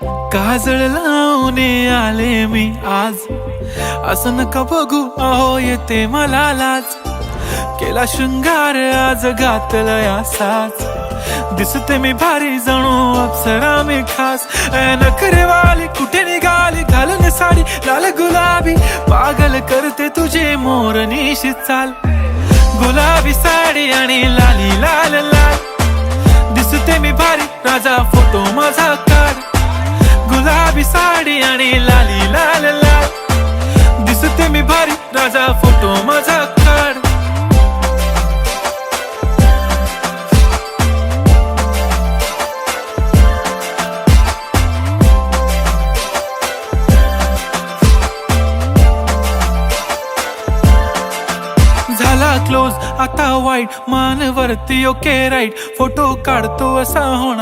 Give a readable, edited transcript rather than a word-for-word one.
काजळ लावून आले मी आज, असं नका बघू अहो येते मला लाज. केला शृंगार आज घातला असाच, दिसते मी भारी जणू अप्सरा मी खास. नखरेवाली कुठे निघाली घालून साडी लाल गुलाबी, पागल करते तुझे मोरनीशी चाल. गुलाबी साडी आणि लाली लाल लाल, दिसते मी भारी राजा फोटो माझा काढ. गुलाबी साडी आणि लाली लाल लाल, दिसते मी भारी राजा फोटो माझा काढ. झाला क्लोज आता वाईट, मान वरती ओके राईट, फोटो काढतो असा होणार